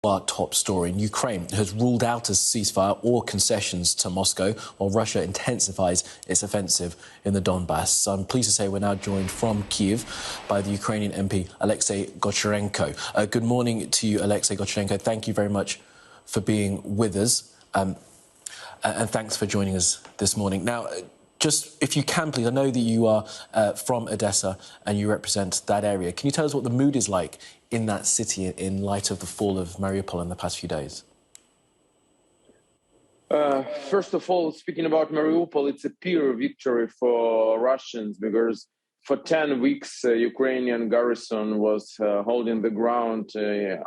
Our top story: Ukraine has ruled out a ceasefire or concessions to Moscow, while Russia intensifies its offensive in the Donbass. I'm pleased to say we're now joined from Kyiv by the Ukrainian MP Alexei Gончаренko. Good morning to you, Alexei Gончаренko. Thank you very much for being with us, and thanks for joining us this morning. Now, just if you can, please, I know that you are from Odessa and you represent that area. Can you tell us what the mood is like in that city in light of the fall of Mariupol in the past few days? First of all, speaking about Mariupol, it's a pure victory for Russians because for 10 weeks, Ukrainian garrison was holding the ground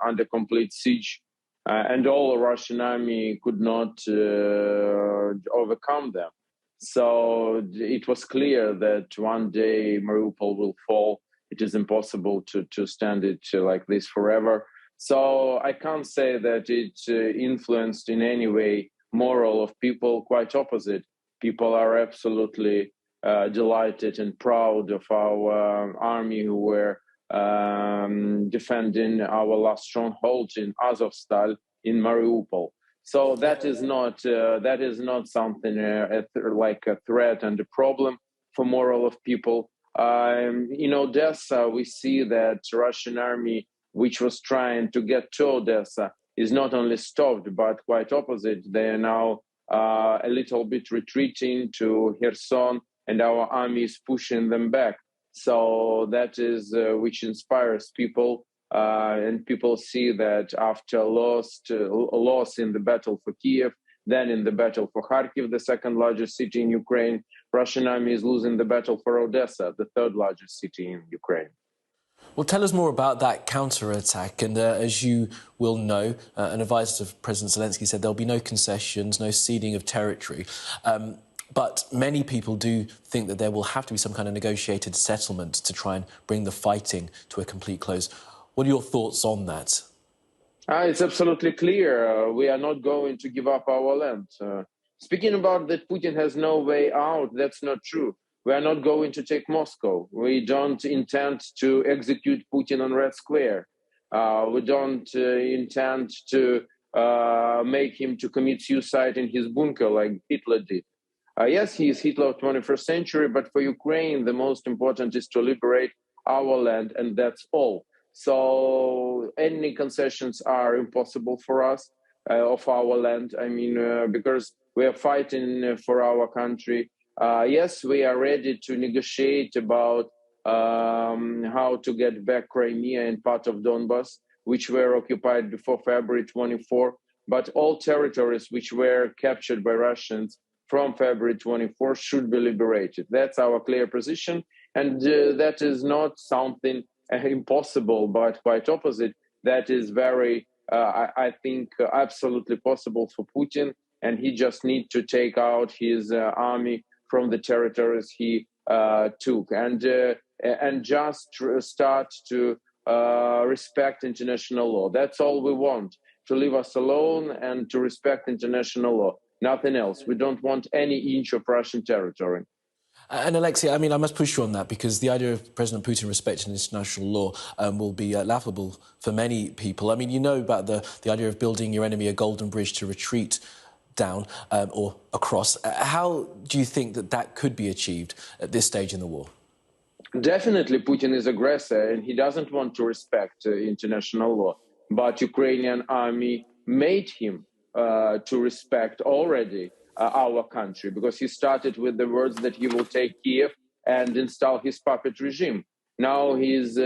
under complete siege, and all Russian army could not overcome them. So it was clear that one day Mariupol will fall. It is impossible to stand it like this forever. So I can't say that it influenced in any way moral of people. Quite opposite. People are absolutely delighted and proud of our army who were defending our last stronghold in Azovstal in Mariupol. So that is not something like a threat and a problem for moral of people. In Odessa, we see that Russian army, which was trying to get to Odessa, is not only stopped, but quite opposite. They are now a little bit retreating to Kherson, and our army is pushing them back. So that is which inspires people. And people see that after loss in the battle for Kyiv, then in the battle for Harkiv, the second largest city in Ukraine, Russian army is losing the battle for Odessa, the third largest city in Ukraine. Well, tell us more about that counterattack. And as you will know, an advisor of President Zelensky said there'll be no concessions, no ceding of territory. But many people do think that there will have to be some kind of negotiated settlement to try and bring the fighting to a complete close. What are your thoughts on that? It's absolutely clear. We are not going to give up our land. Speaking about that Putin has no way out, that's not true. We are not going to take Moscow. We don't intend to execute Putin on Red Square. We don't intend to make him to commit suicide in his bunker like Hitler did. Yes, he is Hitler of 21st century, but for Ukraine, the most important is to liberate our land, and that's all. So any concessions are impossible for us of our land. I mean, because we are fighting for our country. Yes, we are ready to negotiate about how to get back Crimea and part of Donbass, which were occupied before February 24. But all territories which were captured by Russians from February 24 should be liberated. That's our clear position. And that is not something impossible, but quite opposite. That is very, I think, absolutely possible for Putin, and he just needs to take out his army from the territories he took, and just start to respect international law. That's all we want, to leave us alone and to respect international law. Nothing else. We don't want any inch of Russian territory. And Alexei, I mean, I must push you on that because the idea of President Putin respecting international law will be laughable for many people. I mean, you know about the idea of building your enemy a golden bridge to retreat down or across. How do you think that could be achieved at this stage in the war? Definitely, Putin is aggressor and he doesn't want to respect international law. But Ukrainian army made him to respect already our country, because he started with the words that he will take Kyiv and install his puppet regime. Now his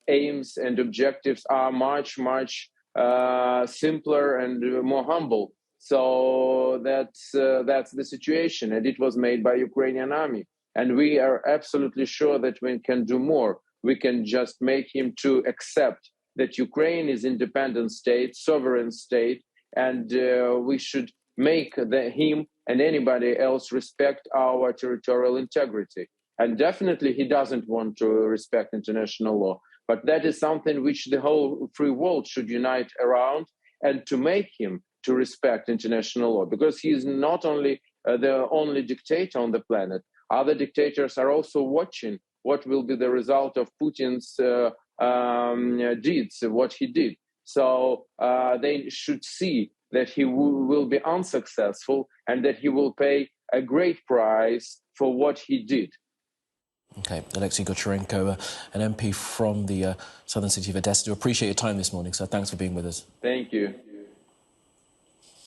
aims and objectives are much, much simpler and more humble. So that's the situation, and it was made by Ukrainian army. And we are absolutely sure that we can do more. We can just make him to accept that Ukraine is independent state, sovereign state, and we should make him and anybody else respect our territorial integrity. And definitely he doesn't want to respect international law. But that is something which the whole free world should unite around, and to make him to respect international law. Because he is not only the only dictator on the planet. Other dictators are also watching what will be the result of Putin's deeds, what he did. So they should see that he will be unsuccessful and that he will pay a great price for what he did. Okay, Alexei Gончarенko, an MP from the southern city of Odessa. I appreciate your time this morning, so thanks for being with us. Thank you.